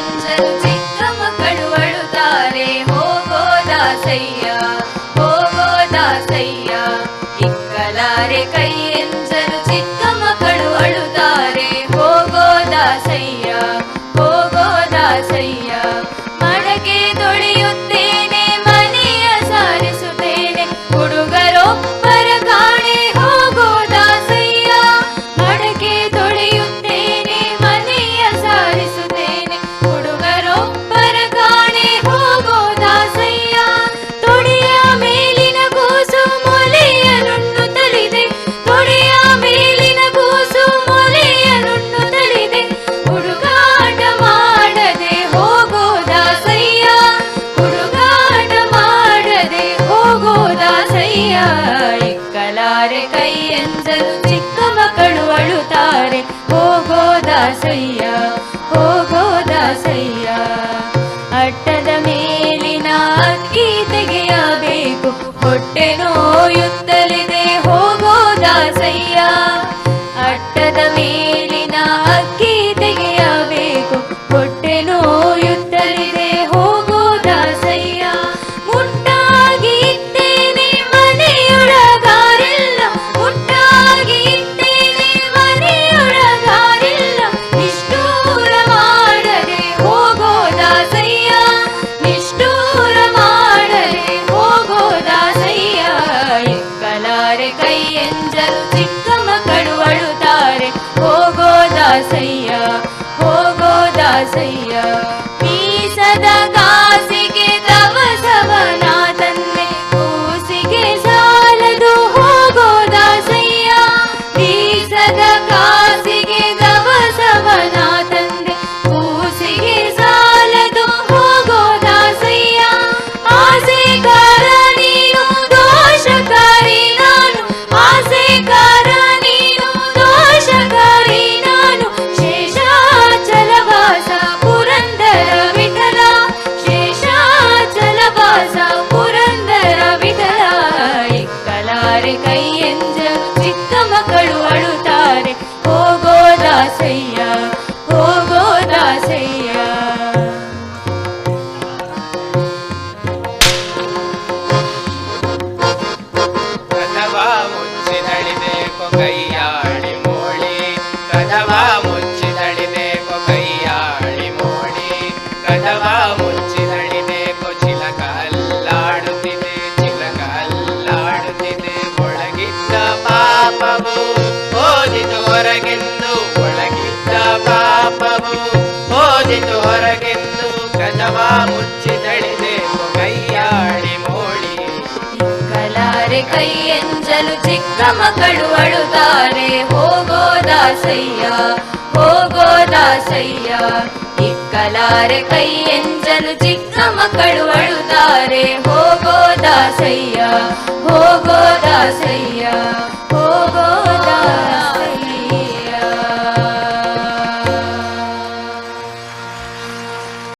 ಎಂಜಲು ಚಿಕ್ಕ ಮಕ್ಕಳು ಅಳುತ್ತಾರೆ, ಹೋಗೋ ದಾಸಯ್ಯ ಹೋಗೋ ದಾಸಯ್ಯ. ಇಕ್ಕಲಾರೆ ಕೈ ಎಂಜಲು ಚಿಕ್ಕ ಮಕ್ಕಳು ಅಳುತ್ತಾರೆ, ಹೋಗೋ ದಾಸಯ್ಯ ಹೋಗೋ ದಾಸಯ್ಯ. ಮಡಕೆ ತೊಳೆಯುತ್ತೇನೆ ಮನೆಯ ಸಾರಿಸುತ್ತೇನೆ, ಹುಡುಗರೊಬ್ಬರ ಕಾಣೆ ಹೋಗೋ ದಾಸಯ್ಯ. ಮಡಕೆ ತೊಳೆಯುತ್ತೇನೆ ಮನೆಯ ಸಾರಿಸುತ್ತೇನೆ, ಹುಡುಗರೊಬ್ಬರ ಕಾಣೆ ಹೋಗೋ ದಾಸಯ್ಯ. ತೊಡೆಯ ಮೇಲಿನ ಕೂಸು ಮೊಲೆಯ ನುಣ್ಣುತ್ತಲಿದೆ, ತೊಡೆಯ ಮೇಲಿನ ಕೂಸು ಮೊಲೆಯ ನುಣ್ಣುತ್ತಲಿದೆ, ಹುಡುಗಾಟ ಮಾಡದೆ ಹೋಗೋ ದಾಸಯ್ಯ ಹುಡುಗಾಟ ಮಾಡದೆ ಹೋಗೋ ದಾಸಯ್ಯ. ಇಕ್ಕಲಾರೆ ಕೈ ಎಂಜಲು ಚಿಕ್ಕ ಮಕ್ಕಳು ಅಳುತ್ತಾರೆ, ಹೋಗೋ ದಾಸಯ್ಯ ಹೋಗೋ ದಾಸಯ್ಯ. ಅಟ್ಟದ ಮೇಲಿನ ಅಕ್ಕಿ ತೆಗೆಯಬೇಕು, ಹೊಟ್ಟೆ ನೋಯುತ್ತಲಿದೆ ಹೋಗೋ ದಾಸಯ್ಯ. ಅಟ್ಟದ ಮೇಲಿನ ಅಕ್ಕಿ ತೆಗೆಯಬೇಕು, ಹೊಟ್ಟೆ ನೋಯುತ್ತಲಿದೆ ಹೋಗೋ ದಾಸಯ್ಯ. ಮುಟ್ಟಾಗಿ ಇದ್ದೇನೆ ಮನೆಯೊಳಗಾರಿಲ್ಲ, ಮುಟ್ಟಾಗಿ ಇದ್ದೇನೆ ಮನೆಯೊಳಗಾರಿಲ್ಲ, ನಿಷ್ಠೂರ ಮಾಡದೆ ಹೋಗೋ ದಾಸಯ್ಯ ನಿಷ್ಠೂರ ಮಾಡದೆ ಹೋಗೋ ದಾಸಯ್ಯ. ಇಕ್ಕಲಾರೆ ಕೈ ಎಂಜಲು ಚಿಕ್ಕ ಮಕ್ಕಳು ಅಳುತ್ತಾರೆ, ಹೋಗೋ ದಾಸಯ್ಯ ಹೋಗೋ ದಾಸಯ್ಯ. ಬೀಸದ ಕಾಸಿಗೆ ದವಸವನ ತಂದೆ, ಕೂಸಿಗೆ ಸಾಲದು ಹೋಗೋ ದಾಸಯ್ಯ. ಬೀಸದ ಕಾಸಿಗೆ ದವಸವನ ತಂದೆ, ಕೂಸಿಗೆ ಸಾಲದು ಹೋಗೋ ದಾಸಯ್ಯ. ಆಸೆಗಾರ ನೀನು ದೋಷಕಾರಿ ನಾನು, ಆಸೆಗಾರ ನೀನು ದೋಷಕಾರಿ ನಾನು. ಶೇಷಾಚಲವಾಸ ಪುರಂದರ ವಿಠಲ, ಶೇಷಾಚಲವಾಸ ಪುರಂದರ ವಿಠಲ. ಇಕ್ಕಲಾರೆ ಕೈ ಎಂಜಲು ಚಿಕ್ಕ ಮಕ್ಕಳು ಅಳುತ್ತಾರೆ, ಹೋಗೋ ದಾಸಯ್ಯ ಹೋಗೋ ದಾಸಯ್ಯ. ಕದವ ಮುಚ್ಚಿದಳಿಬೇಕು ಕೈಯಾಡಿ ಮೋಳಿ, ಕದವ ಮುಚ್ಚಿದಳಿಬೇಕು ಕೈಯಾಡಿ ಮೋಳಿ. ಕದವ ಮುಚ್ಚಿದಳಿಬೇಕು ಚಿಲಕ ಅಲ್ಲಾಡುತ್ತಿದೆ, ಚಿಲಕ ಅಲ್ಲಾಡುತ್ತಿದೆ. ಒಳಗಿದ್ದ ಪಾಪವು ಓದಿತು ಹೊರಗೆಂದು, ಒಳಗಿದ್ದ ಪಾಪವು ಓದಿತು ಹೊರಗೆಂದು. ಕದವ ಮುಚ್ಚಿದಳಿಬೇಕು ಕೈಯಾಡಿ ಮೋಳಿ. ಇಕ್ಕಲಾರೆ ಕೈ ಎಂಜಲು ಚಿಕ್ಕ ಮಕ್ಕಳು ಅಳುತ್ತಾರೆ, ಹೋಗೋ ದಾಸಯ್ಯ ಹೋಗೋ ದಾಸಯ್ಯ. ಇಕ್ಕಲಾರೆ ಕೈ ಎಂಜಲು ಚಿಕ್ಕ ಮಕ್ಕಳು ಅಳುತ್ತಾರೆ, ಹೋಗೋ ದಾಸಯ್ಯ ಹೋಗೋ ದಾಸಯ್ಯ ಹೋಗೋ